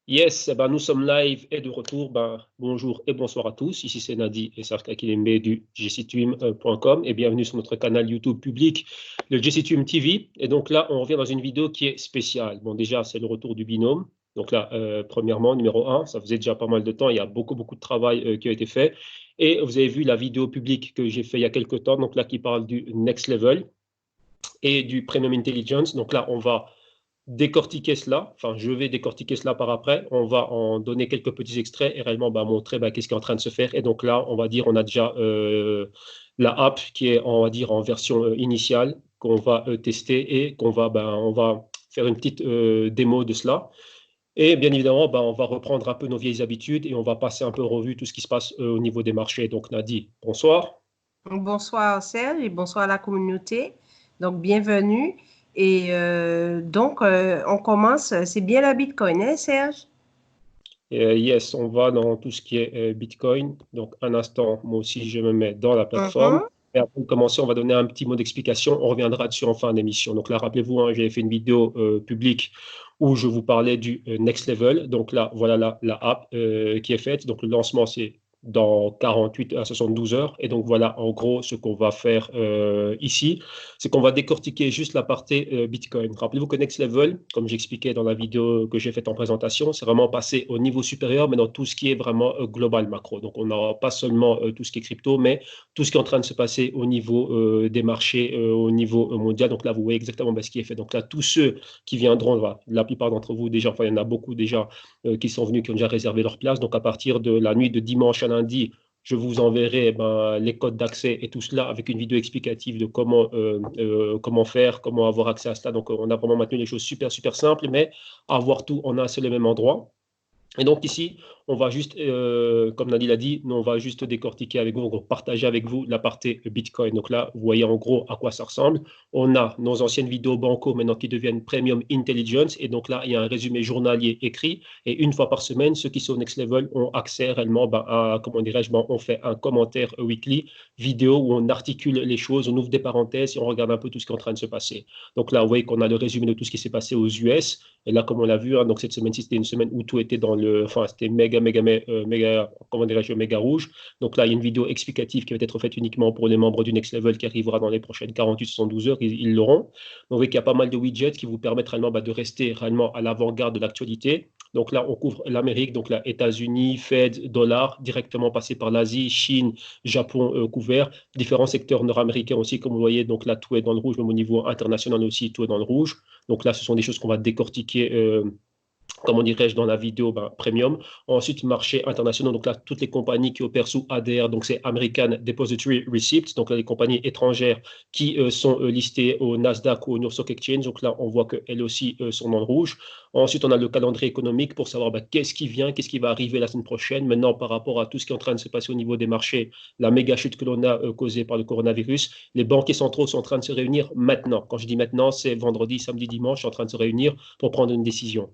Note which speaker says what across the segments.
Speaker 1: Yes, eh ben, nous sommes live et de retour. Bonjour et bonsoir à tous. Ici, c'est Nadi et Sark Akilembe du jctwim.com et bienvenue sur notre canal YouTube public, le jctwim TV. Et donc là, on revient dans une vidéo qui est spéciale. Bon, déjà, c'est le retour du binôme. Donc là, premièrement, numéro un, ça faisait déjà pas mal de temps. Il y a beaucoup de travail qui a été fait. Et vous avez vu la vidéo publique que j'ai fait il y a quelques temps, donc là, qui parle du Next Level et du Premium Intelligence. Donc là, on va décortiquer cela, enfin je vais décortiquer cela par après, on va en donner quelques petits extraits et réellement montrer qu'est-ce qui est en train de se faire. Et donc là, on va dire, on a déjà la app qui est, on va dire, en version initiale, qu'on va tester et on va faire une petite démo de cela. Et bien évidemment, on va reprendre un peu nos vieilles habitudes et on va passer un peu en revue tout ce qui se passe au niveau des marchés. Donc Nadi, bonsoir.
Speaker 2: Bonsoir Serge et bonsoir à la communauté. Donc, bienvenue. On commence. C'est bien la Bitcoin, hein, Serge?
Speaker 1: Yes, on va dans tout ce qui est Bitcoin. Donc, un instant, moi aussi, je me mets dans la plateforme.
Speaker 2: Mhm.
Speaker 1: Et avant de commencer, on va donner un petit mot d'explication. On reviendra dessus en fin d'émission. Donc là, rappelez-vous, hein, j'avais fait une vidéo publique où je vous parlais du Next Level. Donc là, voilà la app qui est faite. Donc le lancement, c'est dans 48 à 72 heures. Et donc voilà, en gros, ce qu'on va faire ici, c'est qu'on va décortiquer juste la partie Bitcoin. Rappelez-vous que Next Level, comme j'expliquais dans la vidéo que j'ai faite en présentation, c'est vraiment passer au niveau supérieur, mais dans tout ce qui est vraiment global macro. Donc on n'aura pas seulement tout ce qui est crypto, mais tout ce qui est en train de se passer au niveau des marchés, au niveau mondial. Donc là, vous voyez exactement ce qui est fait. Donc là, tous ceux qui viendront, la plupart d'entre vous déjà, enfin il y en a beaucoup déjà qui sont venus, qui ont déjà réservé leur place. Donc à partir de la nuit de dimanche à lundi, je vous enverrai les codes d'accès et tout cela avec une vidéo explicative de comment faire, comment avoir accès à cela. Donc, on a vraiment maintenu les choses super simples, mais avoir tout en un seul et même endroit. Et donc ici, on va juste, comme Nadine l'a dit, nous, on va juste décortiquer avec vous, partager avec vous la partie Bitcoin. Donc là, vous voyez en gros à quoi ça ressemble. On a nos anciennes vidéos banco maintenant qui deviennent Premium Intelligence. Et donc là, il y a un résumé journalier écrit. Et une fois par semaine, ceux qui sont au Next Level ont accès réellement à, comment dirais-je, on fait un commentaire weekly vidéo où on articule les choses, on ouvre des parenthèses et on regarde un peu tout ce qui est en train de se passer. Donc là, vous voyez qu'on a le résumé de tout ce qui s'est passé aux US. Et là, comme on l'a vu, hein, donc cette semaine-ci, c'était une semaine où tout était enfin, c'était méga, comment dirais-je, méga rouge. Donc là, il y a une vidéo explicative qui va être faite uniquement pour les membres du Next Level qui arrivera dans les prochaines 48-72 heures. Ils l'auront. Donc, vous voyez qu'il y a pas mal de widgets qui vous permettent réellement de rester réellement à l'avant-garde de l'actualité. Donc là, on couvre l'Amérique, donc là, États-Unis, Fed, dollar, directement passé par l'Asie, Chine, Japon couvert, différents secteurs nord-américains aussi, comme vous voyez. Donc là, tout est dans le rouge, même au niveau international aussi, tout est dans le rouge. Donc là, ce sont des choses qu'on va décortiquer, comment dirais-je, dans la vidéo premium. Ensuite, marché international. Donc là, toutes les compagnies qui opèrent sous ADR, donc c'est American Depository Receipts, donc là, les compagnies étrangères qui sont listées au Nasdaq ou au New York Stock Exchange. Donc là, on voit qu'elles aussi sont dans le rouge. Ensuite, on a le calendrier économique pour savoir qu'est-ce qui vient, qu'est-ce qui va arriver la semaine prochaine. Maintenant, par rapport à tout ce qui est en train de se passer au niveau des marchés, la méga chute que l'on a causée par le coronavirus, les banquiers centraux sont en train de se réunir maintenant. Quand je dis maintenant, c'est vendredi, samedi, dimanche, ils sont en train de se réunir pour prendre une décision.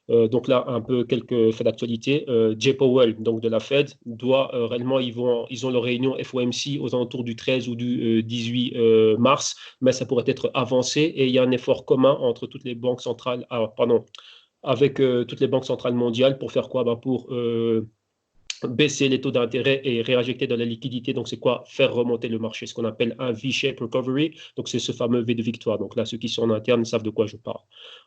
Speaker 1: Donc là, un peu quelques faits d'actualité. Jay Powell, donc de la Fed, doit réellement, ils ont leur réunion FOMC aux alentours du 13 ou du 18 mars, mais ça pourrait être avancé et il y a un effort commun entre toutes les banques centrales, avec toutes les banques centrales mondiales pour faire quoi? Pour baisser les taux d'intérêt et réinjecter de la liquidité. Donc, c'est quoi? Faire remonter le marché, ce qu'on appelle un V-shape recovery. Donc, c'est ce fameux V de victoire. Donc là, ceux qui sont en interne savent de quoi je parle.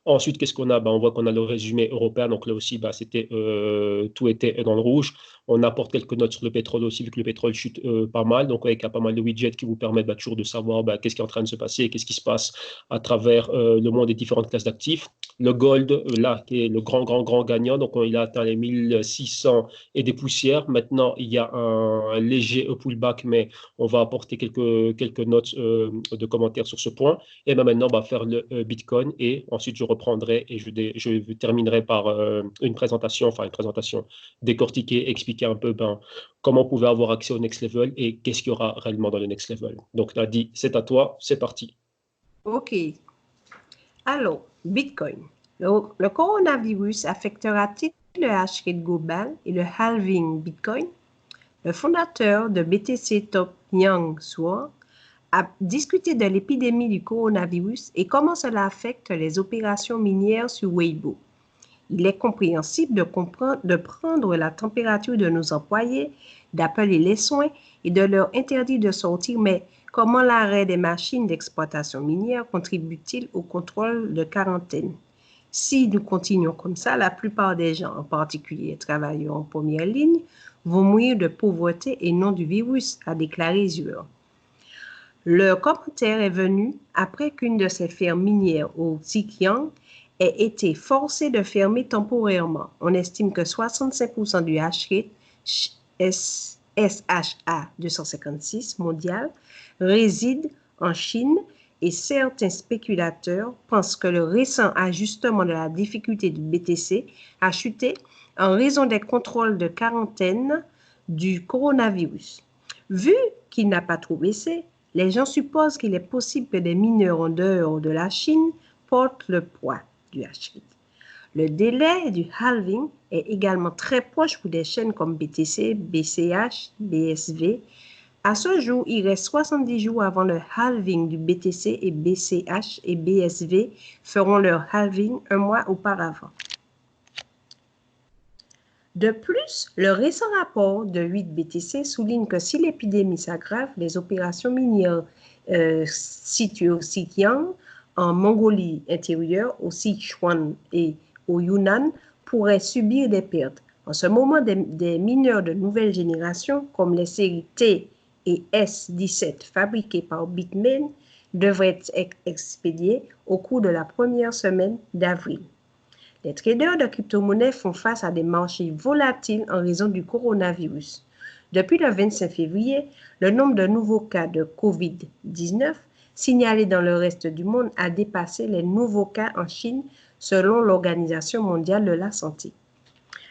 Speaker 1: Ensuite, qu'est-ce qu'on a? On voit qu'on a le résumé européen. Donc là aussi, tout était dans le rouge. On apporte quelques notes sur le pétrole aussi, vu que le pétrole chute pas mal. Donc, il y a pas mal de widgets qui vous permettent toujours de savoir qu'est-ce qui est en train de se passer, qu'est-ce qui se passe à travers le monde des différentes classes d'actifs. Le gold, là, qui est le grand gagnant. Donc, il a atteint les 1600 et des poussières. Maintenant, il y a un léger pullback, mais on va apporter quelques notes de commentaires sur ce point. Et maintenant, on va faire le Bitcoin et ensuite je reprendrai et je terminerai par une présentation, décortiquer, expliquer un peu comment on pouvait avoir accès au Next Level et qu'est-ce qu'il y aura réellement dans le Next Level. Donc, Nadi, c'est à toi, c'est parti.
Speaker 2: OK. Alors, Bitcoin. Le coronavirus affectera-t-il le hash rate global et le halving Bitcoin? Le fondateur de BTC Top, Yang Suo, a discuté de l'épidémie du coronavirus et comment cela affecte les opérations minières sur Weibo. Il est compréhensible de prendre la température de nos employés, d'appeler les soins et de leur interdire de sortir, mais comment l'arrêt des machines d'exploitation minière contribue-t-il au contrôle de quarantaine? Si nous continuons comme ça, la plupart des gens, en particulier les travailleurs en première ligne, vont mourir de pauvreté et non du virus, a déclaré Zuer. Le commentaire est venu après qu'une de ces fermes minières au Zhejiang ait été forcée de fermer temporairement. On estime que 65% du hash-rate SHA 256 mondial réside en Chine et certains spéculateurs pensent que le récent ajustement de la difficulté du BTC a chuté en raison des contrôles de quarantaine du coronavirus. Vu qu'il n'a pas trop baissé, les gens supposent qu'il est possible que des mineurs en dehors de la Chine portent le poids du hash-rate. Le délai du halving est également très proche pour des chaînes comme BTC, BCH, BSV. À ce jour, il reste 70 jours avant le halving du BTC et BCH et BSV feront leur halving un mois auparavant. De plus, le récent rapport de 8 BTC souligne que si l'épidémie s'aggrave, les opérations minières situées au Xinjiang, en Mongolie intérieure, au Sichuan et au Yunnan pourraient subir des pertes. En ce moment, des mineurs de nouvelle génération, comme les séries T et S17 fabriqués par Bitmain, devraient être expédiés au cours de la première semaine d'avril. Les traders de crypto-monnaies font face à des marchés volatiles en raison du coronavirus. Depuis le 25 février, le nombre de nouveaux cas de COVID-19 signalés dans le reste du monde a dépassé les nouveaux cas en Chine, selon l'Organisation mondiale de la santé.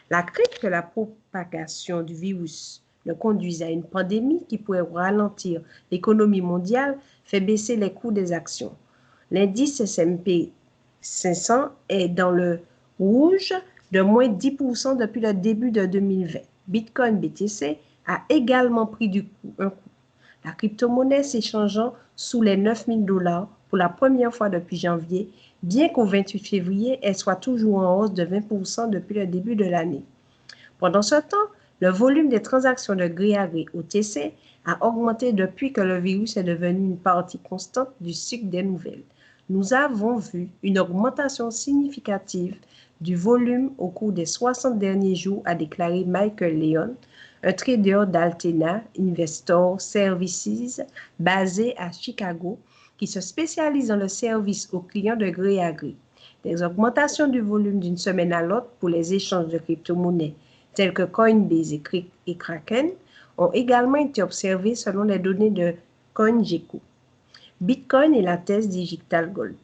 Speaker 2: La crainte que la propagation du virus ne conduise à une pandémie qui pourrait ralentir l'économie mondiale fait baisser les cours des actions. L'indice S&P 500 est dans le rouge de moins 10% depuis le début de 2020. Bitcoin BTC a également pris un coup. La crypto-monnaie s'échangeant sous les 9 000 $ pour la première fois depuis janvier, bien qu'au 28 février, elle soit toujours en hausse de 20% depuis le début de l'année. Pendant ce temps, le volume des transactions de gré à gré OTC a augmenté depuis que le virus est devenu une partie constante du cycle des nouvelles. Nous avons vu une augmentation significative du volume au cours des 60 derniers jours, a déclaré Michael Leon, un trader d'Altena Investor Services basé à Chicago qui se spécialise dans le service aux clients de gré à gré. Des augmentations du volume d'une semaine à l'autre pour les échanges de crypto-monnaies tels que Coinbase et Kraken ont également été observées selon les données de CoinGecko. Bitcoin et la thèse Digital Gold.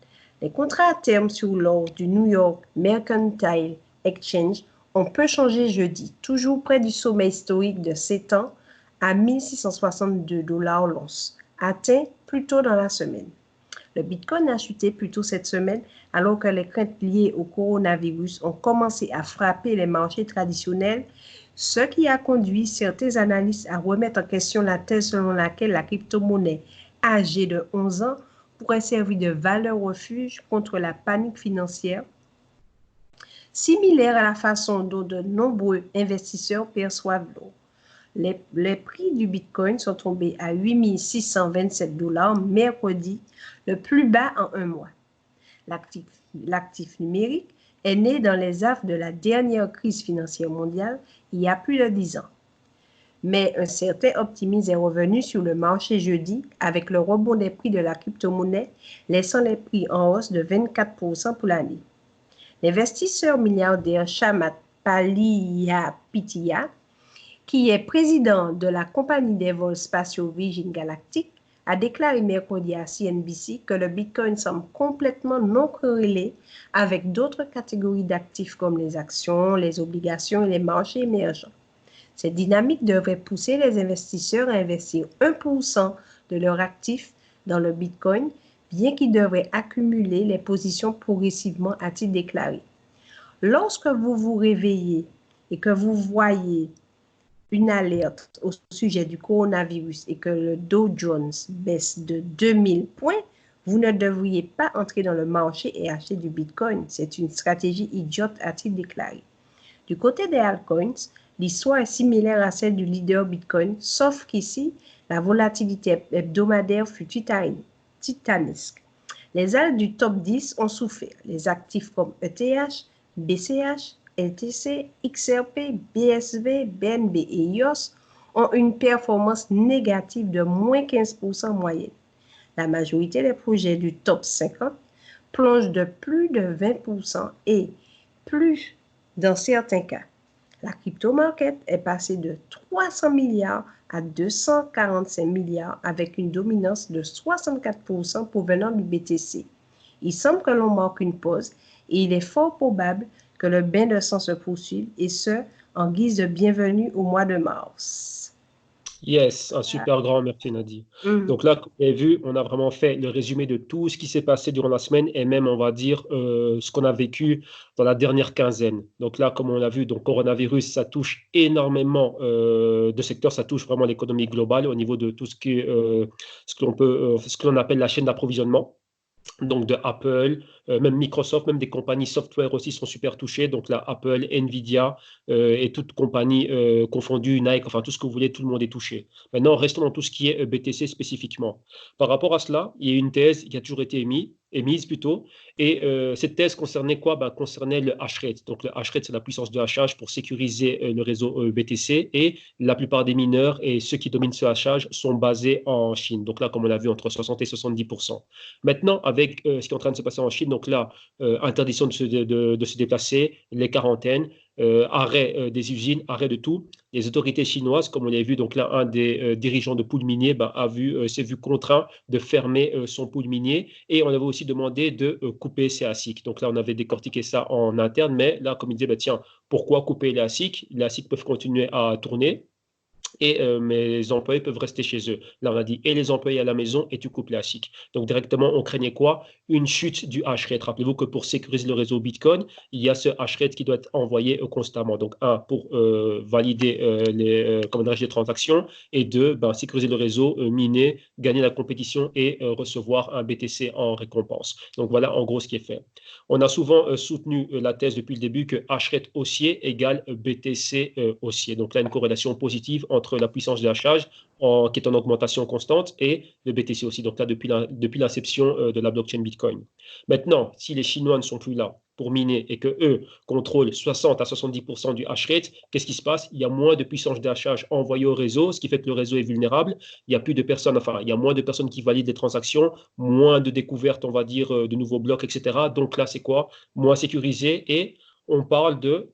Speaker 2: Les contrats à terme sur l'or du New York Mercantile Exchange ont peu changé jeudi, toujours près du sommet historique de 7 ans à 1 662 $ l'once, atteint plus tôt dans la semaine. Le Bitcoin a chuté plus tôt cette semaine alors que les craintes liées au coronavirus ont commencé à frapper les marchés traditionnels, ce qui a conduit certains analystes à remettre en question la thèse selon laquelle la crypto-monnaie âgée de 11 ans pourrait servir de valeur refuge contre la panique financière, similaire à la façon dont de nombreux investisseurs perçoivent l'or. Les prix du Bitcoin sont tombés à 8 627 $ mercredi, le plus bas en un mois. L'actif numérique est né dans les affres de la dernière crise financière mondiale il y a plus de 10 ans. Mais un certain optimisme est revenu sur le marché jeudi avec le rebond des prix de la crypto-monnaie, laissant les prix en hausse de 24% pour l'année. L'investisseur milliardaire Chamath Palihapitiya, qui est président de la compagnie des vols spatiaux Virgin Galactic, a déclaré mercredi à CNBC que le Bitcoin semble complètement non corrélé avec d'autres catégories d'actifs comme les actions, les obligations et les marchés émergents. Cette dynamique devrait pousser les investisseurs à investir 1% de leurs actifs dans le Bitcoin, bien qu'ils devraient accumuler les positions progressivement, a-t-il déclaré. Lorsque vous vous réveillez et que vous voyez une alerte au sujet du coronavirus et que le Dow Jones baisse de 2000 points, Vous ne devriez pas entrer dans le marché et acheter du Bitcoin. C'est une stratégie idiote, a-t-il déclaré. Du côté des altcoins, l'histoire est similaire à celle du leader Bitcoin, sauf qu'ici, la volatilité hebdomadaire fut titanesque. Les alts du top 10 ont souffert. Les actifs comme ETH, BCH, LTC, XRP, BSV, BNB et IOS ont une performance négative de moins 15% moyenne. La majorité des projets du top 50 plongent de plus de 20% et plus dans certains cas. La crypto-market est passée de 300 milliards à 245 milliards avec une dominance de 64% provenant du BTC. Il semble que l'on marque une pause et il est fort probable que le bain de sang se poursuive et ce, en guise de bienvenue au mois de mars.
Speaker 1: Yes, un super grand merci Nadi. Donc là, comme vous avez vu, on a vraiment fait le résumé de tout ce qui s'est passé durant la semaine et même, on va dire, ce qu'on a vécu dans la dernière quinzaine. Donc là, comme on l'a vu, donc coronavirus, ça touche énormément de secteurs, ça touche vraiment l'économie globale au niveau de tout ce qui est, ce que l'on appelle la chaîne d'approvisionnement. Donc de Apple, même Microsoft, même des compagnies software aussi sont super touchées. Donc là, Apple, Nvidia et toutes compagnies confondues, Nike, enfin tout ce que vous voulez, tout le monde est touché. Maintenant, restons dans tout ce qui est BTC spécifiquement. Par rapport à cela, il y a une thèse qui a toujours été émise plutôt, et cette thèse concernait quoi? Ben, concernait le hash rate. Donc le hash rate, c'est la puissance de hachage pour sécuriser le réseau BTC, et la plupart des mineurs et ceux qui dominent ce hachage sont basés en Chine. Donc là, comme on l'a vu, entre 60 et 70%. Maintenant, avec ce qui est en train de se passer en Chine, donc là, interdiction de se déplacer, les quarantaines, arrêt des usines, arrêt de tout. Les autorités chinoises, comme on l'a vu, donc là, un des dirigeants de pool minier ben, s'est vu contraint de fermer son pool minier, et on avait aussi demandé de couper ses ASIC. Donc là, on avait décortiqué ça en interne, mais là, comme il disait, ben, tiens, pourquoi couper les ASIC? Les ASIC peuvent continuer à tourner, et mes employés peuvent rester chez eux. Là, on a dit, et les employés à la maison, et tu coupes la SIC. Donc, directement, on craignait quoi? Une chute du hash rate. Rappelez-vous que pour sécuriser le réseau Bitcoin, il y a ce hash rate qui doit être envoyé constamment. Donc, un, pour valider les transactions, et deux, ben, sécuriser le réseau, miner, gagner la compétition et recevoir un BTC en récompense. Donc, voilà en gros ce qui est fait. On a souvent soutenu la thèse depuis le début que hash rate haussier égale BTC haussier. Donc là, une corrélation positive entre la puissance de hachage qui est en augmentation constante et le BTC aussi. Donc là, depuis l'inception de la blockchain Bitcoin. Maintenant, si les Chinois ne sont plus là pour miner et que eux contrôlent 60 à 70% du hash rate, qu'est-ce qui se passe? Il y a moins de puissance de hachage envoyée au réseau, ce qui fait que le réseau est vulnérable. Il y a plus de personnes, enfin, il y a moins de personnes qui valident les transactions, moins de découvertes, on va dire, de nouveaux blocs, etc. Donc là, c'est quoi? Moins sécurisé, et on parle de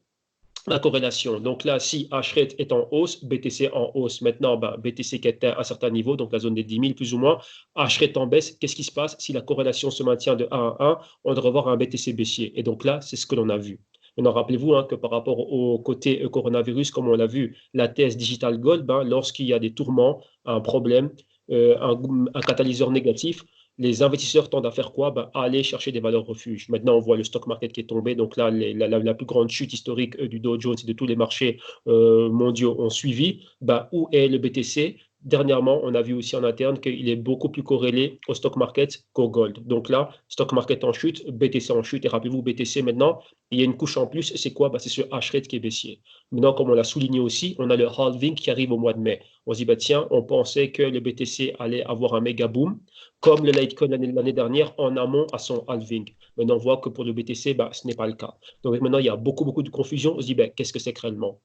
Speaker 1: la corrélation. Donc là, si H-rate est en hausse, BTC en hausse. Maintenant, ben, BTC qui est à un certain niveau, donc la zone des 10 000 plus ou moins, H-rate en baisse. Qu'est-ce qui se passe? Si la corrélation se maintient de 1 à 1, on devrait avoir un BTC baissier. Et donc là, c'est ce que l'on a vu. Maintenant, rappelez-vous que par rapport au côté coronavirus, comme on l'a vu, la thèse Digital Gold, ben, lorsqu'il y a des tourments, un problème, un catalyseur négatif, les investisseurs tendent à faire quoi? Ben, à aller chercher des valeurs refuges. Maintenant, on voit le stock market qui est tombé. Donc là, la plus grande chute historique du Dow Jones et de tous les marchés mondiaux ont suivi. Ben, où est le BTC? Dernièrement, on a vu aussi en interne qu'il est beaucoup plus corrélé au stock market qu'au gold. Donc là, stock market en chute, BTC en chute. Et rappelez-vous, BTC maintenant, il y a une couche en plus. C'est quoi? Ben, c'est ce hash rate qui est baissier. Maintenant, comme on l'a souligné aussi, on a le halving qui arrive au mois de mai. On se dit, bah, tiens, on pensait que le BTC allait avoir un méga boom, comme le Litecoin l'année dernière, en amont à son halving. Maintenant, on voit que pour le BTC, bah, ce n'est pas le cas. Donc maintenant, il y a beaucoup de confusion. On se dit, bah, qu'est-ce que c'est que réellement?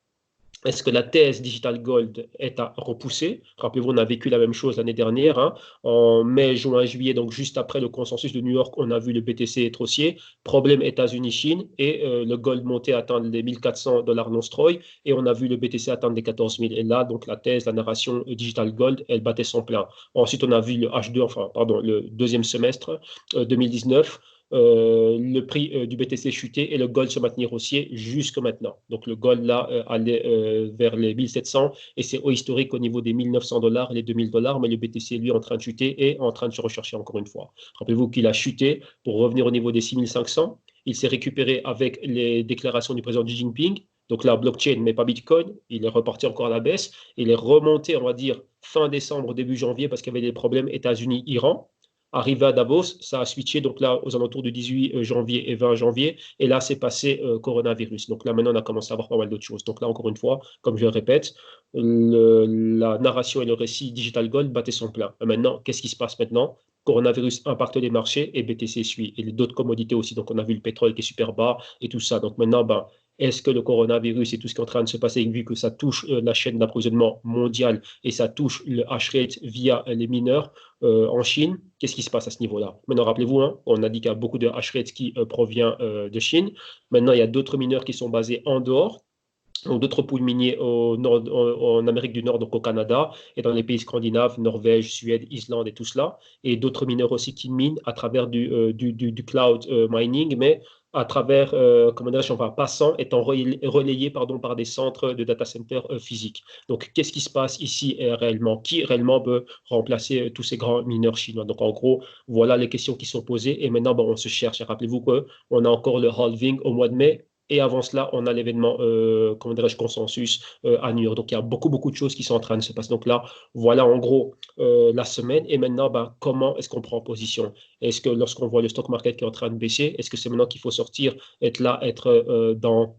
Speaker 1: Est-ce que la thèse Digital Gold est à repousser? Rappelez-vous, on a vécu la même chose l'année dernière, hein. En mai, juin, juillet, donc juste après le consensus de New York, on a vu le BTC être haussier. Problème États-Unis-Chine, et le gold monté à atteindre les 1400 $ non-stroy, et on a vu le BTC atteindre les 14 000. Et là, donc la thèse, la narration Digital Gold, elle battait son plein. Ensuite, on a vu le H2, enfin, pardon, le deuxième semestre 2019. Le prix du BTC chuter et le gold se maintenir haussier jusque maintenant. Donc le gold là allait vers les 1700, et c'est haut historique au niveau des 1900 $ et les 2000 $, mais le BTC lui est en train de chuter et en train de se rechercher encore une fois. Rappelez-vous qu'il a chuté pour revenir au niveau des 6500. Il s'est récupéré avec les déclarations du président Xi Jinping. Donc là, blockchain, mais pas Bitcoin. Il est reparti encore à la baisse. Il est remonté, on va dire, fin décembre, début janvier, parce qu'il y avait des problèmes États-Unis-Iran. Arrivé à Davos, ça a switché donc là aux alentours du 18 janvier et 20 janvier. Et là, c'est passé coronavirus. Donc là, maintenant, on a commencé à voir pas mal d'autres choses. Donc là, encore une fois, comme je le répète, la narration et le récit Digital Gold battaient son plein. Et maintenant, qu'est-ce qui se passe maintenant? Coronavirus impacte les marchés et BTC suit. Et d'autres commodités aussi. Donc, on a vu le pétrole qui est super bas et tout ça. Donc maintenant, ben, est-ce que le coronavirus et tout ce qui est en train de se passer, vu que ça touche la chaîne d'approvisionnement mondiale et ça touche le hash rate via les mineurs en Chine, qu'est-ce qui se passe à ce niveau-là? Maintenant, rappelez-vous, hein, on a dit qu'il y a beaucoup de hash rate qui provient de Chine. Maintenant, il y a d'autres mineurs qui sont basés en dehors. Donc, d'autres pools miniers au nord, en Amérique du Nord, donc au Canada, et dans les pays scandinaves, Norvège, Suède, Islande et tout cela. Et d'autres mineurs aussi qui minent à travers du cloud mining, mais à travers, comment dirais-je, enfin, passant, étant relayés pardon, par des centres de data centers physiques. Donc, qu'est-ce qui se passe ici réellement? Qui réellement peut remplacer tous ces grands mineurs chinois? Donc, en gros, voilà les questions qui sont posées. Et maintenant, bon, on se cherche. Et rappelez-vous qu'on a encore le halving au mois de mai. Et avant cela, on a l'événement, comment dirais-je, consensus à New York. Donc, il y a beaucoup, beaucoup de choses qui sont en train de se passer. Donc là, voilà en gros la semaine. Et maintenant, ben, comment est-ce qu'on prend position? Est-ce que lorsqu'on voit le stock market qui est en train de baisser, est-ce que c'est maintenant qu'il faut sortir, être là, être dans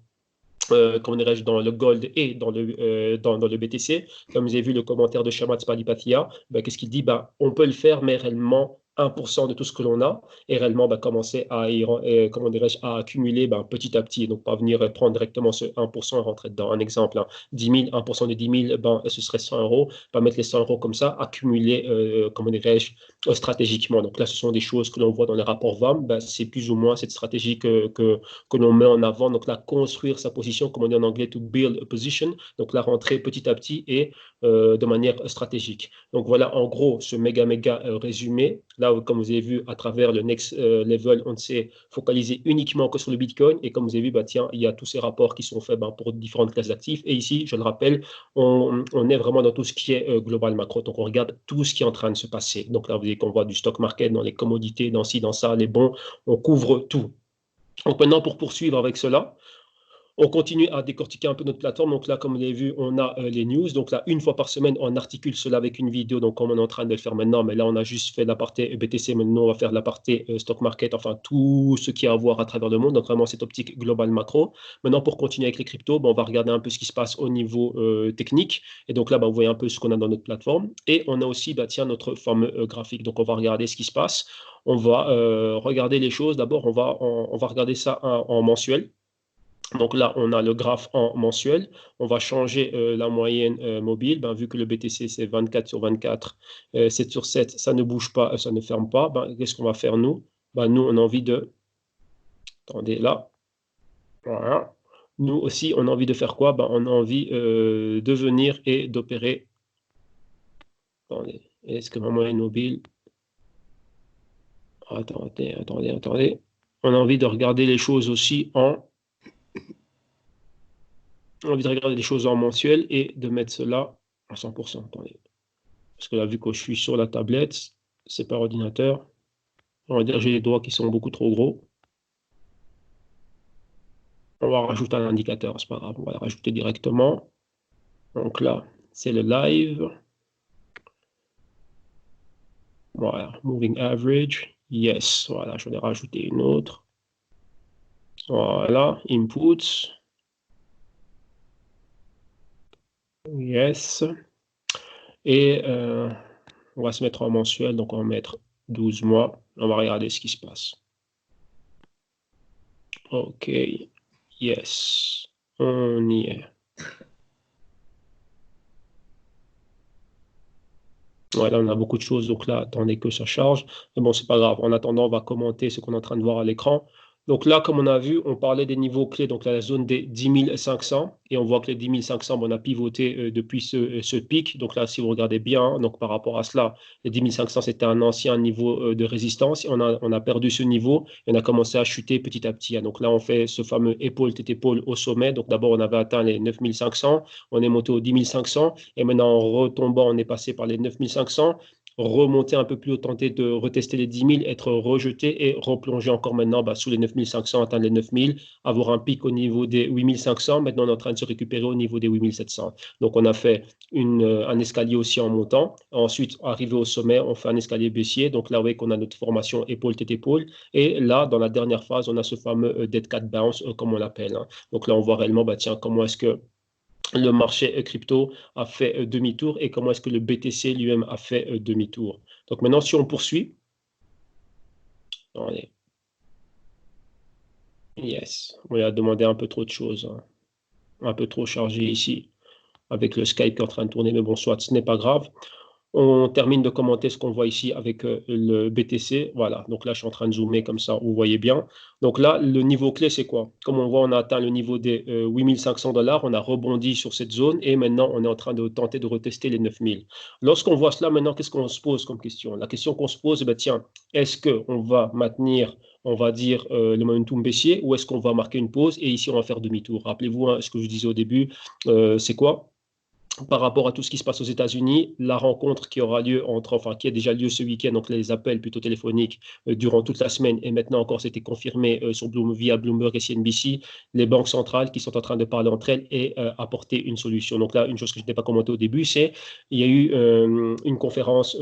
Speaker 1: comment dirais-je, dans le gold et dans le BTC. Comme vous avez vu le commentaire de Shamat Palipatia, ben, qu'est-ce qu'il dit? Ben, on peut le faire, mais réellement 1% de tout ce que l'on a et réellement ben, commencer à, comment dirais-je, à accumuler ben, petit à petit et donc pas venir prendre directement ce 1% et rentrer dedans. Un exemple, hein, 10 000, 1% de 10 000, ben, ce serait 100 euros. Pas mettre les 100 euros comme ça, accumuler, comment dirais-je, stratégiquement. Donc là, ce sont des choses que l'on voit dans les rapports VAM. Ben, c'est plus ou moins cette stratégie que l'on met en avant. Donc là, construire sa position, comme on dit en anglais, to build a position. Donc la rentrer petit à petit et de manière stratégique. Donc voilà, en gros, ce méga résumé. Là, comme vous avez vu, à travers le next level, on s'est focalisé uniquement que sur le Bitcoin. Et comme vous avez vu, bah, tiens, il y a tous ces rapports qui sont faits pour différentes classes d'actifs. Et ici, je le rappelle, on est vraiment dans tout ce qui est global macro. Donc on regarde tout ce qui est en train de se passer. Donc là, vous voyez qu'on voit du stock market dans les commodités, dans ci, dans ça, les bons. On couvre tout. Donc maintenant, pour poursuivre avec cela, on continue à décortiquer un peu notre plateforme. Donc là, comme vous l'avez vu, on a les news. Donc là, une fois par semaine, on articule cela avec une vidéo. Donc comme on est en train de le faire maintenant, mais là, on a juste fait la partie BTC. Maintenant, on va faire la partie stock market, enfin tout ce qui a à voir à travers le monde. Donc vraiment, cette optique globale macro. Maintenant, pour continuer avec les cryptos, on va regarder un peu ce qui se passe au niveau technique. Et donc là, vous voyez un peu ce qu'on a dans notre plateforme. Et on a aussi, tiens, notre fameux graphique. Donc on va regarder ce qui se passe. On va regarder les choses. D'abord, on va regarder ça en mensuel. Donc là, on a le graphe en mensuel. On va changer la moyenne mobile. Vu que le BTC, c'est 24 sur 24, 7 sur 7, ça ne bouge pas, ça ne ferme pas. Qu'est-ce qu'on va faire, nous? Nous, on a envie de... Attendez, là. Voilà. Nous aussi, on a envie de faire quoi? On a envie de venir et d'opérer. Attendez, est-ce que ma moyenne mobile... Attendez. On a envie de regarder les choses aussi en... On a envie de regarder les choses en mensuel et de mettre cela à 100%. Attendez. Parce que là, vu que je suis sur la tablette, c'est pas ordinateur. On va dire que j'ai les doigts qui sont beaucoup trop gros. On va rajouter un indicateur, c'est pas grave. On va le rajouter directement. Donc là, c'est le live. Voilà, moving average. Yes, voilà, je vais rajouter une autre. Voilà, inputs. Yes. Et on va se mettre en mensuel, donc on va mettre 12 mois. On va regarder ce qui se passe. OK. Yes. On y est. Voilà, on a beaucoup de choses, donc là, attendez que ça charge. Mais bon, c'est pas grave. En attendant, on va commenter ce qu'on est en train de voir à l'écran. Donc là, comme on a vu, on parlait des niveaux clés, donc la zone des 10 500, et on voit que les 10 500, on a pivoté depuis ce pic. Donc là, si vous regardez bien, donc par rapport à cela, les 10 500, c'était un ancien niveau de résistance. Et on a perdu ce niveau et on a commencé à chuter petit à petit. Donc là, on fait ce fameux épaule-tête-épaule au sommet. Donc d'abord, on avait atteint les 9 500, on est monté aux 10 500, et maintenant, en retombant, on est passé par les 9 500. remonter un peu plus haut, tenter de retester les 10 000, être rejeté et replonger encore maintenant sous les 9 500, atteindre les 9 000, avoir un pic au niveau des 8 500. Maintenant, on est en train de se récupérer au niveau des 8 700. Donc, on a fait un escalier aussi en montant. Ensuite, arrivé au sommet, on fait un escalier baissier. Donc là, vous voyez qu'on a notre formation épaule-tête-épaule. Et là, dans la dernière phase, on a ce fameux dead cat bounce, comme on l'appelle. Hein. Donc là, on voit réellement, tiens, comment est-ce que le marché crypto a fait demi-tour et comment est-ce que le BTC lui-même a fait demi-tour. Donc maintenant, si on poursuit, allez. Yes, on a demandé un peu trop de choses, hein. Un peu trop chargé ici, avec le Skype qui est en train de tourner, mais bon, soit, ce n'est pas grave. On termine de commenter ce qu'on voit ici avec le BTC. Voilà, donc là, je suis en train de zoomer comme ça, vous voyez bien. Donc là, le niveau clé, c'est quoi? Comme on voit, on a atteint le niveau des 8 500 $, on a rebondi sur cette zone et maintenant, on est en train de tenter de retester les 9 000. Lorsqu'on voit cela, maintenant, qu'est-ce qu'on se pose comme question? La question qu'on se pose, tiens, est-ce qu'on va maintenir, on va dire, le momentum baissier ou est-ce qu'on va marquer une pause et ici, on va faire demi-tour? Rappelez-vous, hein, ce que je disais au début, c'est quoi? Par rapport à tout ce qui se passe aux États-Unis, la rencontre qui aura lieu qui a déjà lieu ce week-end, donc les appels plutôt téléphoniques durant toute la semaine, et maintenant encore, c'était confirmé via Bloomberg et CNBC, les banques centrales qui sont en train de parler entre elles et apporter une solution. Donc là, une chose que je n'ai pas commentée au début, c'est il y a eu une conférence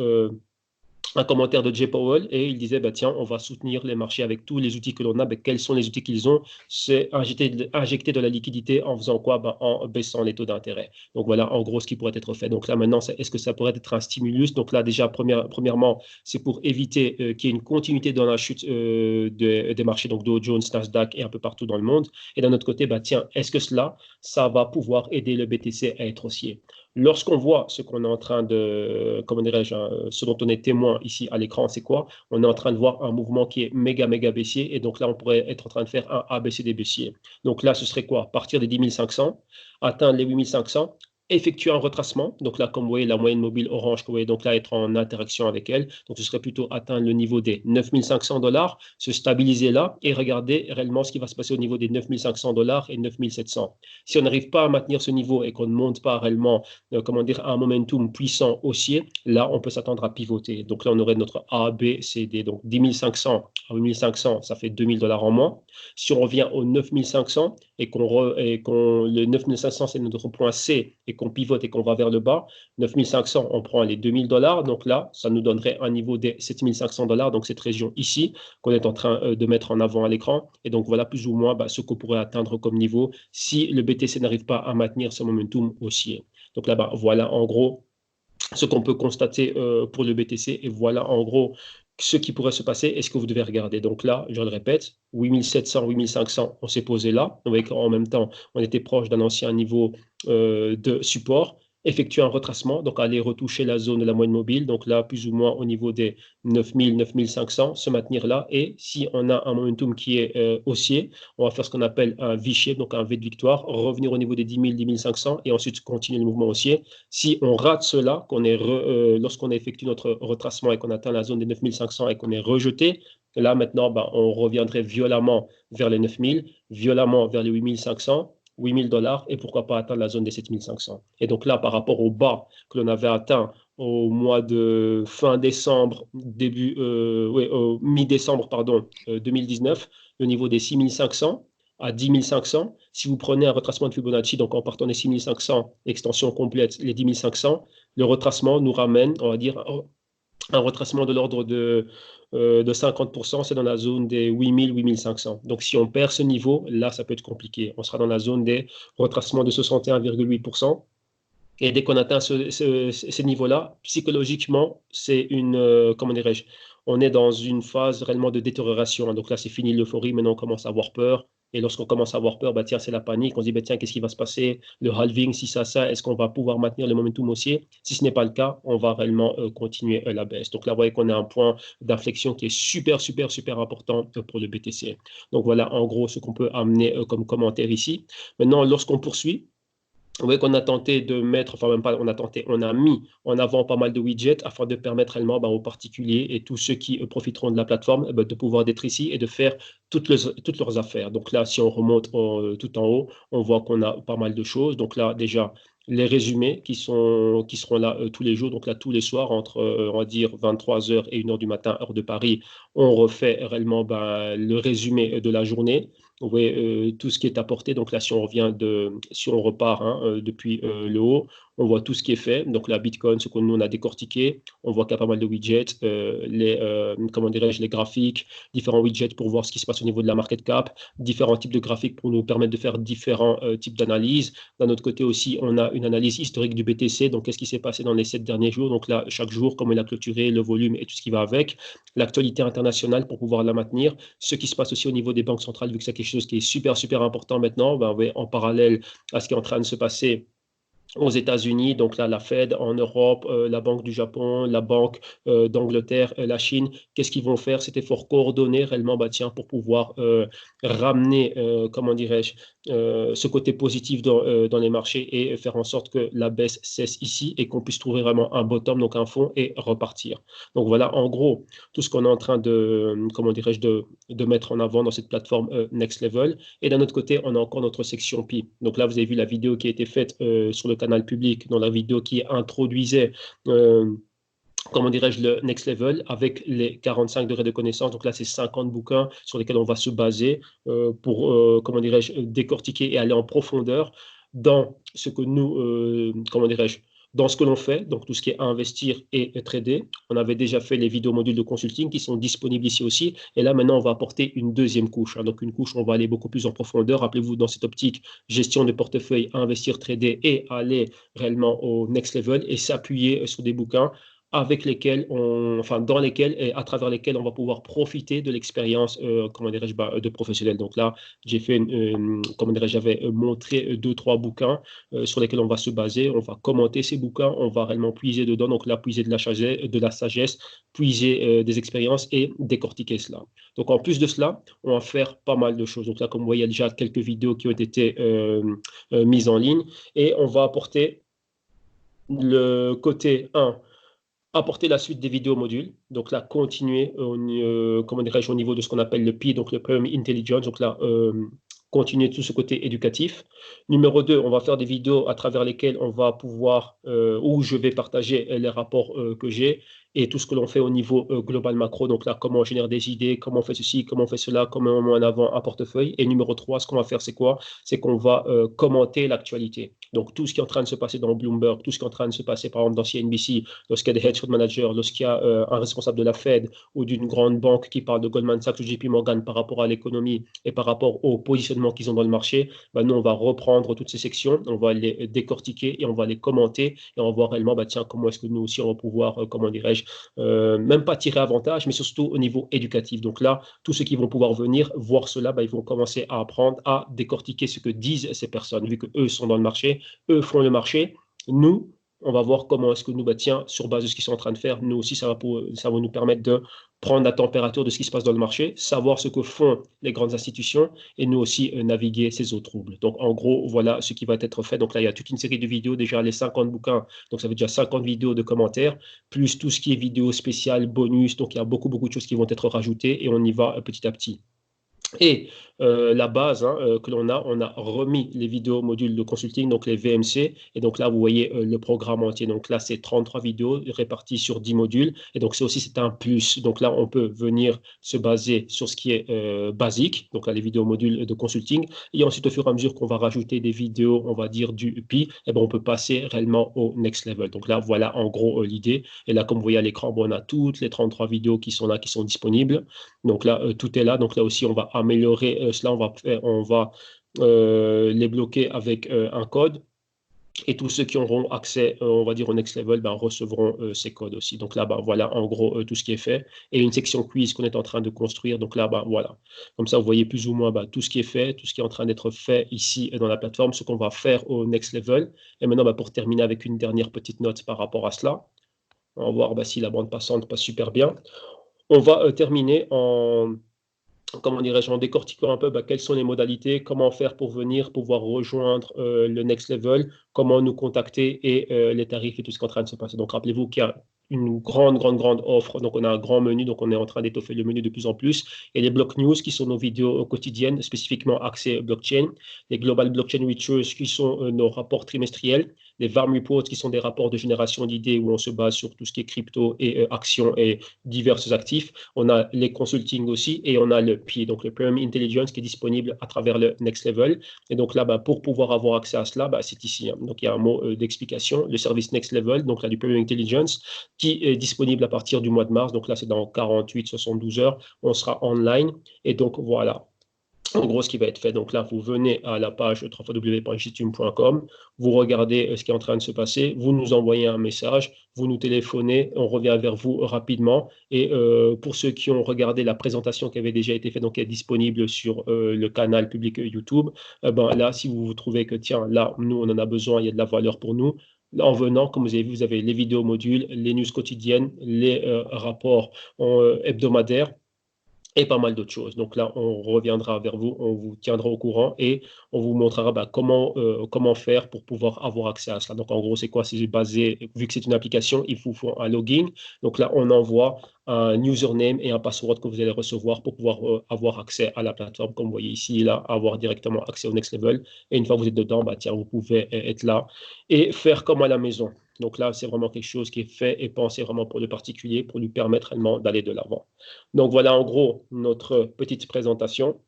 Speaker 1: un commentaire de Jay Powell et il disait, tiens, on va soutenir les marchés avec tous les outils que l'on a. Quels sont les outils qu'ils ont? C'est injecter de la liquidité en faisant quoi? En baissant les taux d'intérêt. Donc voilà, en gros, ce qui pourrait être fait. Donc là, maintenant, est-ce que ça pourrait être un stimulus? Donc là, déjà, premièrement, c'est pour éviter qu'il y ait une continuité dans la chute des marchés, donc Dow Jones, Nasdaq et un peu partout dans le monde. Et d'un autre côté, tiens, est-ce que ça va pouvoir aider le BTC à être haussier? Lorsqu'on voit ce qu'on est en train de, comment dirais-je, ce dont on est témoin ici à l'écran, c'est quoi? On est en train de voir un mouvement qui est méga baissier. Et donc là, on pourrait être en train de faire un ABCD baissier. Donc là, ce serait quoi? Partir des 10 500, atteindre les 8 500, effectuer un retracement. Donc là, comme vous voyez, la moyenne mobile orange, que vous voyez donc là être en interaction avec elle. Donc ce serait plutôt atteindre le niveau des 9 500 $, se stabiliser là et regarder réellement ce qui va se passer au niveau des 9 500 $ et 9 700. Si on n'arrive pas à maintenir ce niveau et qu'on ne monte pas réellement un momentum puissant haussier, là, on peut s'attendre à pivoter. Donc là, on aurait notre A, B, C, D. Donc 10 500 à 8 500, ça fait 2 000 $ en moins. Si on revient aux 9 500 et le 9 500, c'est notre point C et qu'on pivote et qu'on va vers le bas, 9 500, on prend les 2 000 $. Donc là, ça nous donnerait un niveau des 7 500 $. Donc cette région ici qu'on est en train de mettre en avant à l'écran. Et donc voilà plus ou moins ce qu'on pourrait atteindre comme niveau si le BTC n'arrive pas à maintenir ce momentum haussier. Donc là-bas, voilà en gros ce qu'on peut constater pour le BTC et voilà en gros ce qui pourrait se passer et ce que vous devez regarder. Donc là, je le répète, 8700, 8500, on s'est posé là. Vous voyez qu'en même temps, on était proche d'un ancien niveau de support. Effectuer un retracement, donc aller retoucher la zone de la moyenne mobile, donc là, plus ou moins au niveau des 9000, 9500, se maintenir là. Et si on a un momentum qui est haussier, on va faire ce qu'on appelle un V-shape, donc un V de victoire, revenir au niveau des 10 000, 10 500 et ensuite continuer le mouvement haussier. Si on rate cela, lorsqu'on effectue notre retracement et qu'on atteint la zone des 9500 et qu'on est rejeté, là maintenant, on reviendrait violemment vers les 9000, violemment vers les 8500, 8 000 $ et pourquoi pas atteindre la zone des 7 500. Et donc là, par rapport au bas que l'on avait atteint au mois de fin décembre, mi-décembre, 2019, le niveau des 6 500 à 10 500. Si vous prenez un retracement de Fibonacci, donc en partant des 6 500, extension complète, les 10 500, le retracement nous ramène, on va dire, un retracement de l'ordre de 50%, c'est dans la zone des 8000, 8500. Donc, si on perd ce niveau, là, ça peut être compliqué. On sera dans la zone des retracements de 61,8%. Et dès qu'on atteint ces niveaux-là, psychologiquement, c'est comment dirais-je, on est dans une phase réellement de détérioration. Donc là, c'est fini l'euphorie, maintenant on commence à avoir peur. Et lorsqu'on commence à avoir peur, tiens, c'est la panique. On se dit, tiens, qu'est-ce qui va se passer? Le halving, si ça, est-ce qu'on va pouvoir maintenir le momentum haussier? Si ce n'est pas le cas, on va réellement continuer la baisse. Donc là, vous voyez qu'on a un point d'inflexion qui est super, super, super important pour le BTC. Donc voilà, en gros, ce qu'on peut amener comme commentaire ici. Maintenant, lorsqu'on poursuit, vous voyez qu'on a tenté de mettre, enfin même pas, on a mis en avant pas mal de widgets afin de permettre réellement aux particuliers et tous ceux qui profiteront de la plateforme de pouvoir être ici et de faire toutes leurs affaires. Donc là, si on remonte tout en haut, on voit qu'on a pas mal de choses. Donc là, déjà, les résumés qui seront là tous les jours. Donc là, tous les soirs, entre, on va dire, 23h et 1h du matin, heure de Paris, on refait réellement le résumé de la journée. Vous voyez tout ce qui est apporté. Donc là, si on repart hein, depuis le haut, on voit tout ce qui est fait. Donc là, Bitcoin, ce que nous, on a décortiqué. On voit qu'il y a pas mal de widgets, comment dirais-je, les graphiques, différents widgets pour voir ce qui se passe au niveau de la market cap, différents types de graphiques pour nous permettre de faire différents types d'analyses. D'un autre côté aussi, on a une analyse historique du BTC. Donc, qu'est-ce qui s'est passé dans les 7 derniers jours? Donc là, chaque jour, comment il a clôturé, le volume et tout ce qui va avec. L'actualité internationale pour pouvoir la maintenir. Ce qui se passe aussi au niveau des banques centrales, vu que c'est quelque chose qui est super, super important maintenant, ouais, en parallèle à ce qui est en train de se passer aux États-Unis, donc là, la Fed en Europe, la Banque du Japon, la Banque d'Angleterre, la Chine, qu'est-ce qu'ils vont faire? Cet effort coordonné réellement pour pouvoir ramener, comment dirais-je, ce côté positif dans les marchés et faire en sorte que la baisse cesse ici et qu'on puisse trouver vraiment un bottom, donc un fond et repartir. Donc voilà, en gros, tout ce qu'on est en train comment dirais-je, de mettre en avant dans cette plateforme Next Level. Et d'un autre côté, on a encore notre section PI. Donc là, vous avez vu la vidéo qui a été faite sur le canal public, dans la vidéo qui introduisait comment dirais-je, le next level avec les 45 degrés de connaissance. Donc là, c'est 50 bouquins sur lesquels on va se baser pour, comment dirais-je, décortiquer et aller en profondeur dans ce que nous, comment dirais-je, dans ce que l'on fait, donc tout ce qui est investir et trader. On avait déjà fait les vidéos modules de consulting qui sont disponibles ici aussi. Et là, maintenant, on va apporter une deuxième couche. Hein. Donc, une couche où on va aller beaucoup plus en profondeur. Rappelez-vous, dans cette optique, gestion de portefeuille, investir, trader et aller réellement au next level et s'appuyer sur des bouquins avec lesquels dans lesquels et à travers lesquels on va pouvoir profiter de l'expérience, comment dirais-je, de professionnel. Donc là, j'ai fait, comment dirais-je, j'avais montré 2-3 bouquins sur lesquels on va se baser. On va commenter ces bouquins, on va réellement puiser dedans. Donc là, puiser de la sagesse, puiser des expériences et décortiquer cela. Donc en plus de cela, on va faire pas mal de choses. Donc là, comme vous voyez, il y a déjà quelques vidéos qui ont été mises en ligne et on va apporter le côté 1 apporter la suite des vidéos modules. Donc là, continuer comment dirais-je, au niveau de ce qu'on appelle le PI, donc le Primary Intelligence. Donc là, continuer tout ce côté éducatif. Numéro 2, on va faire des vidéos à travers lesquelles on va pouvoir, où je vais partager les rapports que j'ai et tout ce que l'on fait au niveau global macro. Donc là, comment on génère des idées, comment on fait ceci, comment on fait cela, comment on met en avant un portefeuille. Et numéro 3, ce qu'on va faire, c'est quoi? C'est qu'on va commenter l'actualité. Donc tout ce qui est en train de se passer dans Bloomberg, tout ce qui est en train de se passer par exemple dans CNBC, lorsqu'il y a des hedge fund managers, lorsqu'il y a un responsable de la Fed ou d'une grande banque qui parle de Goldman Sachs ou JP Morgan par rapport à l'économie et par rapport au positionnement qu'ils ont dans le marché, nous, on va reprendre toutes ces sections, on va les décortiquer et on va les commenter et on va voir réellement, tiens, comment est-ce que nous aussi, on va pouvoir, comment dirais-je, même pas tirer avantage, mais surtout au niveau éducatif. Donc là, tous ceux qui vont pouvoir venir voir cela, ils vont commencer à apprendre à décortiquer ce que disent ces personnes, vu qu'eux sont dans le marché, eux font le marché. Nous, on va voir comment est-ce que nous, tiens, sur base de ce qu'ils sont en train de faire, nous aussi, ça va nous permettre de prendre la température de ce qui se passe dans le marché, savoir ce que font les grandes institutions et nous aussi naviguer ces eaux troubles. Donc, en gros, voilà ce qui va être fait. Donc là, il y a toute une série de vidéos, déjà les 50 bouquins, donc ça fait déjà 50 vidéos de commentaires, plus tout ce qui est vidéo spéciale, bonus, donc il y a beaucoup, beaucoup de choses qui vont être rajoutées et on y va petit à petit. Et la base que l'on a, on a remis les vidéos modules de consulting, donc les VMC. Et donc là, vous voyez le programme entier. Donc là, c'est 33 vidéos réparties sur 10 modules. Et donc, c'est un plus. Donc là, on peut venir se baser sur ce qui est basique. Donc là, les vidéos modules de consulting. Et ensuite, au fur et à mesure qu'on va rajouter des vidéos, on va dire du UPI, on peut passer réellement au next level. Donc là, voilà en gros l'idée. Et là, comme vous voyez à l'écran, on a toutes les 33 vidéos qui sont là, qui sont disponibles. Donc là, tout est là. Donc là aussi, on va améliorer cela. On va les bloquer avec un code. Et tous ceux qui auront accès, on va dire, au next level, recevront ces codes aussi. Donc là, voilà en gros tout ce qui est fait. Et une section quiz qu'on est en train de construire. Donc là, voilà. Comme ça, vous voyez plus ou moins tout ce qui est fait, tout ce qui est en train d'être fait ici dans la plateforme, ce qu'on va faire au next level. Et maintenant, pour terminer avec une dernière petite note par rapport à cela, on va voir si la bande passante passe super bien. On va terminer comment dirais-je, en décortiquant un peu quelles sont les modalités, comment faire pour venir pouvoir rejoindre le next level, comment nous contacter et les tarifs et tout ce qui est en train de se passer. Donc, rappelez-vous qu'il y a une grande offre. Donc, on a un grand menu. Donc, on est en train d'étoffer le menu de plus en plus. Et les block news qui sont nos vidéos quotidiennes, spécifiquement axées blockchain. Les global blockchain research qui sont nos rapports trimestriels. les VARM Reports, qui sont des rapports de génération d'idées où on se base sur tout ce qui est crypto et actions et divers actifs. On a les consulting aussi et on a le PI, donc le Premium Intelligence, qui est disponible à travers le Next Level. Et donc là, pour pouvoir avoir accès à cela, c'est ici. Hein. Donc il y a un mot d'explication, le service Next Level, donc là du Premium Intelligence, qui est disponible à partir du mois de mars. Donc là, c'est dans 48-72 heures. On sera online. Et donc voilà. En gros, ce qui va être fait, donc là, vous venez à la page www.justime.com, vous regardez ce qui est en train de se passer, vous nous envoyez un message, vous nous téléphonez, on revient vers vous rapidement. Et pour ceux qui ont regardé la présentation qui avait déjà été faite, donc qui est disponible sur le canal public YouTube, là, si vous trouvez que, tiens, là, nous, on en a besoin, il y a de la valeur pour nous, en venant, comme vous avez vu, vous avez les vidéos modules, les news quotidiennes, les rapports hebdomadaires, et pas mal d'autres choses. Donc là, on reviendra vers vous, on vous tiendra au courant et on vous montrera comment faire pour pouvoir avoir accès à cela. Donc en gros, c'est quoi? C'est basé, vu que c'est une application, il vous faut un login. Donc là, on envoie un username et un password que vous allez recevoir pour pouvoir avoir accès à la plateforme, comme vous voyez ici, là, avoir directement accès au Next Level. Et une fois que vous êtes dedans, tiens, vous pouvez être là et faire comme à la maison. Donc là, c'est vraiment quelque chose qui est fait et pensé vraiment pour le particulier, pour lui permettre réellement d'aller de l'avant. Donc voilà en gros notre petite présentation.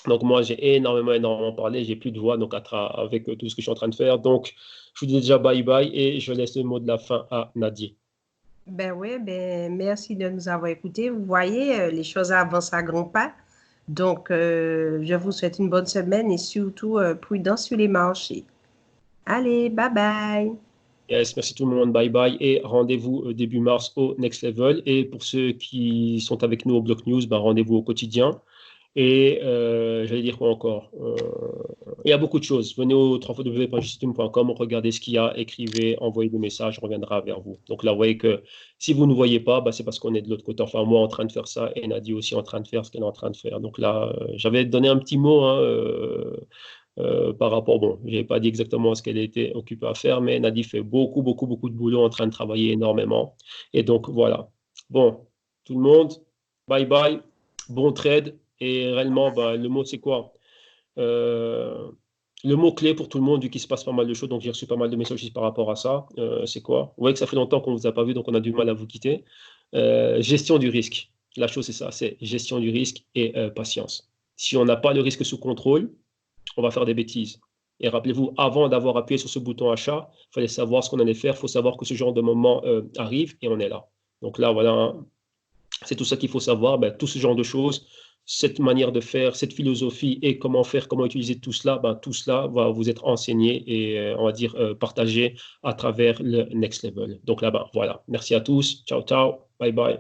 Speaker 1: Donc moi, j'ai énormément parlé, j'ai plus de voix donc avec tout ce que je suis en train de faire. Donc je vous dis déjà bye bye et je laisse le mot de la fin à Nadie.
Speaker 2: Ben oui, merci de nous avoir écoutés. Vous voyez, les choses avancent à grands pas. Donc, je vous souhaite une bonne semaine et surtout prudence sur les marchés. Allez, bye bye.
Speaker 1: Yes, merci tout le monde, bye bye et rendez-vous début mars au Next Level. Et pour ceux qui sont avec nous au Block News, rendez-vous au quotidien. Et j'allais dire quoi encore? Il y a beaucoup de choses. Venez au www.justim.com, regardez ce qu'il y a, écrivez, envoyez des messages, on reviendra vers vous. Donc là, vous voyez que si vous ne voyez pas, c'est parce qu'on est de l'autre côté. Enfin, moi en train de faire ça et Nadie aussi en train de faire ce qu'elle est en train de faire. Donc là, j'avais donné un petit mot hein, par rapport, bon, je n'avais pas dit exactement ce qu'elle était occupée à faire, mais Nadie fait beaucoup de boulot en train de travailler énormément. Et donc voilà. Bon, tout le monde, bye bye, bon trade. Et réellement, le mot, c'est quoi? Le mot-clé pour tout le monde, vu qu'il se passe pas mal de choses, donc j'ai reçu pas mal de messages aussi par rapport à ça, c'est quoi? Vous voyez que ça fait longtemps qu'on ne vous a pas vu, donc on a du mal à vous quitter. Gestion du risque. La chose, c'est ça, c'est gestion du risque et patience. Si on n'a pas le risque sous contrôle, on va faire des bêtises. Et rappelez-vous, avant d'avoir appuyé sur ce bouton achat, il fallait savoir ce qu'on allait faire, il faut savoir que ce genre de moment arrive et on est là. Donc là, voilà, hein, c'est tout ça qu'il faut savoir, tout ce genre de choses, cette manière de faire, cette philosophie et comment faire, comment utiliser tout cela va vous être enseigné et on va dire partagé à travers le Next Level. Donc là, voilà. Merci à tous. Ciao, ciao. Bye, bye.